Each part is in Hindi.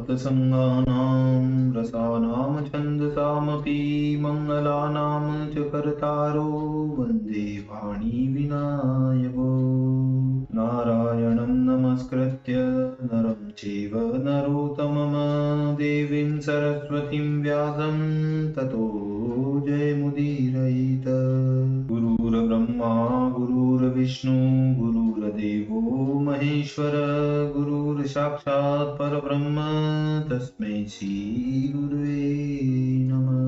सप्तसङ्गानां रसानां छन्दसामपि मङ्गलानां च कर्तारो वन्दे वाणीविनायको नारायणं नमस्कृत्य नरं चैव नरोत्तमं देवीं सरस्वतीं व्यासं ततो जयमुदीरयेत्। गुरुर्ब्रह्मा गुरुर्विष्णु गुरुर्देवो महेश्वर गुरुर्साक्षात् परब्रह्म तस्मै श्री गुरुवे नमः।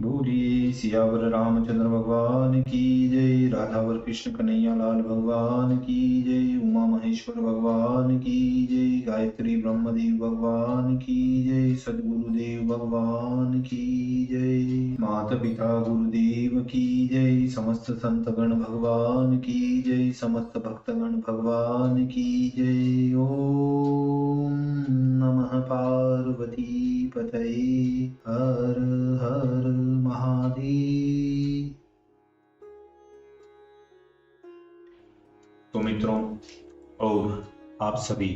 बोलिए सियावर रामचंद्र भगवान की जय, राधावर कृष्ण कन्हैया लाल भगवान की जय, उमा महेश्वर भगवान की जय, गायत्री ब्रह्मदेव भगवान की जय, सद्गुरुदेव भगवान की जय, माता पिता गुरुदेव की जय, समस्त संतगण भगवान की जय, समस्त भक्तगण भगवान की जय। ओम नमः पार्वती पतये हर हर महादेव। तो मित्रों और आप सभी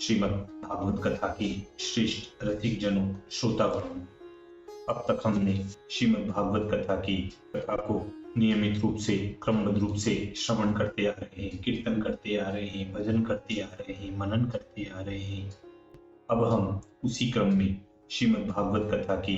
श्रीमद् भागवत कथा की श्रेष्ठ रसिक जनों श्रोतागणों, अब तक हमने श्रीमद् भागवत कथा की कथा को नियमित रूप से क्रमबद्ध रूप से श्रवण करते आ रहे हैं, कीर्तन करते आ रहे हैं, भजन करते आ रहे हैं, मनन करते आ रहे हैं। अब हम उसी क्रम में श्रीमद् भागवत कथा की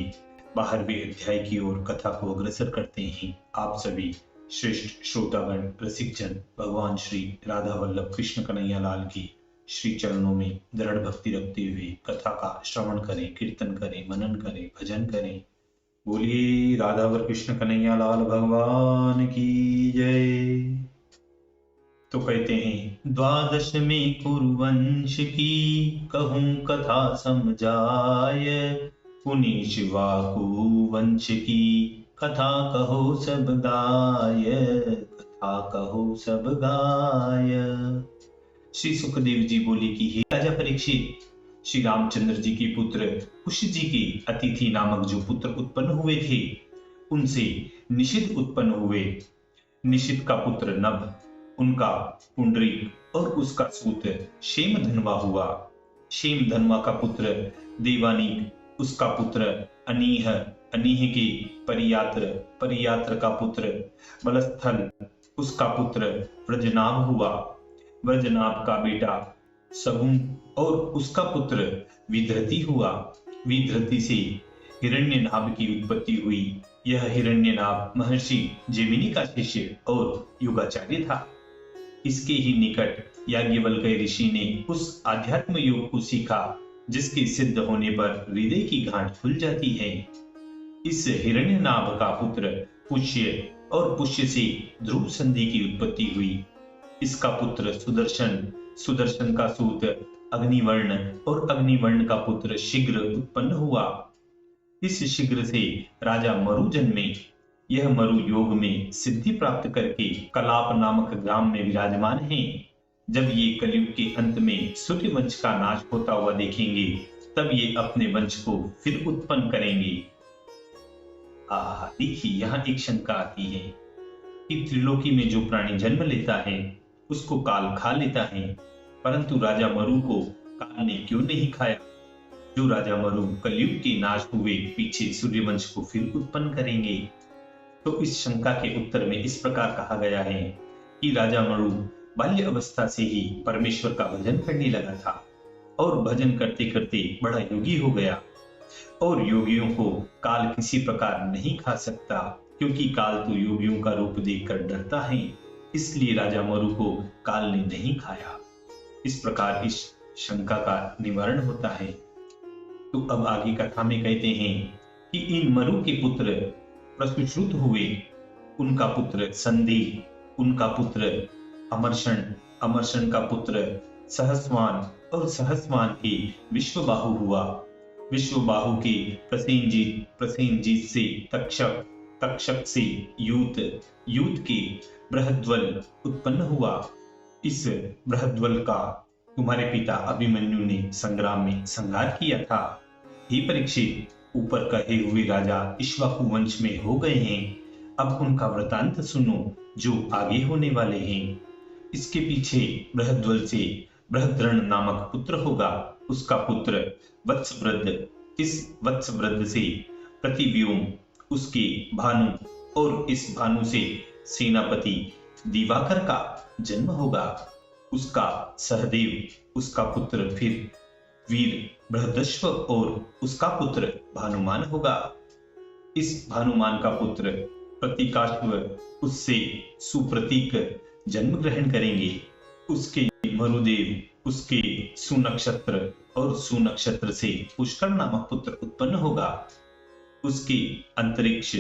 12वें अध्याय की ओर कथा को अग्रसर करते हैं। आप सभी श्रेष्ठ श्रोतागण रसिक जन भगवान श्री राधा वल्लभ कृष्ण कन्हैया लाल की श्री चरणों में दृढ़ भक्ति रखते हुए कथा का श्रवण करें, कीर्तन करें, मनन करें, भजन करें। बोलिए राधावर कृष्ण कन्हैया लाल भगवान की जय। तो कहते हैं, द्वादश में कुरुवंश की कहूं कथा समझाय, पुनि शिवा कुवंश की कथा कहो सब गाय, कथा कहो सब गाय। श्री सुखदेव जी बोले कि हे राजा परीक्षित, श्री रामचंद्र जी के पुत्र कुश जी के अतिथि नामक जो पुत्र उत्पन्न हुए थे, उनसे निषिद्ध उत्पन्न हुए। निषिद्ध का पुत्र नभ, उनका पुंडरीक और उसका सूत क्षेमधन्वा हुआ। क्षेमधन्वा का पुत्र देवानीक, उसका पुत्र अनीह, अनीह के परियात्र, परियात्र का पुत्र बलस्थल, उसका पुत्र व्रजनाभ हुआ। व्रजनाभ का बेटा सगुन और उसका पुत्र विधृति हुआ। विधृति से हिरण्यनाभ की उत्पत्ति हुई। यह हिरण्यनाभ महर्षि जैमिनी का शिष्य और युगाचार्य था। इसके ही निकट याज्ञवल्क्य ऋषि ने उस आध्यात्म योग को सीखा जिसके सिद्ध होने पर हृदय की गांठ खुल जाती है। इस हिरण्यनाभ का पुत्र पुष्य और पुष्य से ध्रुव संधि की उत्पत्ति हुई। इसका पुत्र सुदर्शन, सुदर्शन का सूत अग्निवर्ण और अग्निवर्ण का पुत्र शीघ्र उत्पन्न हुआ। इस शीघ्र से राजा मरु जन्मे। यह मरु योग में सिद्धि प्राप्त करके कलाप नामक ग्राम में विराजमान हैं। जब ये कलयुग के अंत में सूर्य वंश का नाश होता हुआ देखेंगे, तब ये अपने वंश को फिर उत्पन्न करेंगे। देखिए, यहाँ एक शंका आती है कि त्रिलोकी में जो प्राणी जन्म लेता है उसको काल खा लेता है, परंतु राजा मरु को काल ने क्यों नहीं खाया? जो राजा मरु कलयुग के नाश हुए पीछे सूर्यवंश को फिर उत्पन्न करेंगे। तो इस शंका के उत्तर में इस प्रकार कहा गया है कि राजा मरु बाल्य अवस्था से ही परमेश्वर का भजन करने लगा था और भजन करते करते बड़ा योगी हो गया। और योगियों को काल किसी प्रकार नहीं खा सकता, क्योंकि काल तो योगियों का रूप देखकर डरता है। इसलिए राजा मरु को काल ने नहीं खाया। इस प्रकार इस शंका का निवारण होता है। तो अब आगे कथा में कहते हैं कि इन मरु के पुत्र प्रसुश्रुत हुए। उनका पुत्र संधि, उनका पुत्र अमरषण, अमरषण का पुत्र सहस्वान और सहस्वान के विश्वबाहु हुआ। विश्वबाहु के प्रसेनजीत, प्रसेनजीत से तक्षक, तक्षक से यूत, यूत के बृहद्वल उत्पन्न हुआ। इस बृहद्वल का तुम्हारे पिता अभिमन्यु ने संग्राम में संहार किया था। हे परीक्षित, ऊपर कहे हुए राजा इक्ष्वाकु वंश में हो गए हैं। अब उनका वृतांत सुनो जो आगे होने वाले हैं। इसके पीछे बृहद्वल से बृहद्रण नामक पुत्र होगा। उसका पुत्र वत्सवृद्ध, इस वत्सवृद्ध से प्रतिव्योम उसके भानु, और इस भानु से सेनापति दिवाकर का जन्म होगा। उसका सहदेव, उसका पुत्र फिर वीर बृहदश्व, और उसका पुत्र भानुमान होगा। इस भानुमान का पुत्र प्रतीकाश्व उससे सुप्रतीक जन्म ग्रहण करेंगे। उसके मरुदेव उसके सुनक्षत्र, और सुनक्षत्र से पुष्कर नामक पुत्र उत्पन्न होगा। उसके अंतरिक्ष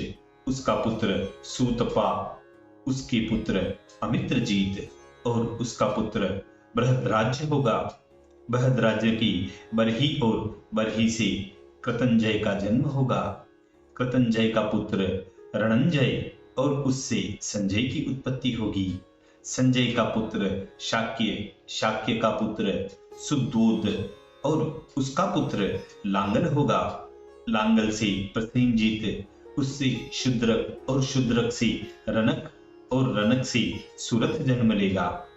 उसका पुत्र सूतपा, उसके पुत्र अमित्रजीत, और उसका पुत्र बृहद्राज्य होगा। बृहद्राज्य की बरही, और बरही से कृतंजय का जन्म होगा। कृतंजय का पुत्र रणंजय, और उससे संजय की उत्पत्ति होगी। संजय का पुत्र शाक्य, शाक्य का पुत्र सुद्धोद, और उसका पुत्र लांगल होगा। लांगल से प्रसेनजीत, उससे शूद्रक, और शूद्रक से रनक, और रनक से सूरत जन्म लेगा।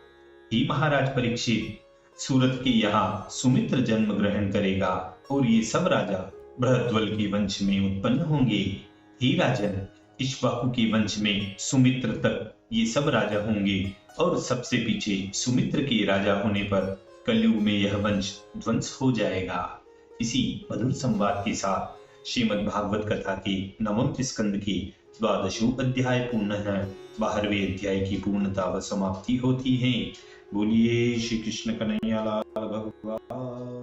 हे महाराज परीक्षित, सूरत के यहाँ सुमित्र जन्म ग्रहण करेगा, और ये सब राजा बृहद्वल के वंश में उत्पन्न होंगे। हे राजन, इक्ष्वाकु के वंश में सुमित्र तक ये सब राजा होंगे, और सबसे पीछे सुमित्र के राजा होने पर कलयुग में यह वंश ध्वंस हो जाएगा। इसी मधुर संवाद के साथ श्रीमद् भागवत कथा के 9वें स्कंद के 12वां अध्याय पूर्ण है। 12वें अध्याय की पूर्णता व समाप्ति होती है। बोलिए श्री कृष्ण कन्हैया लाल भगवान।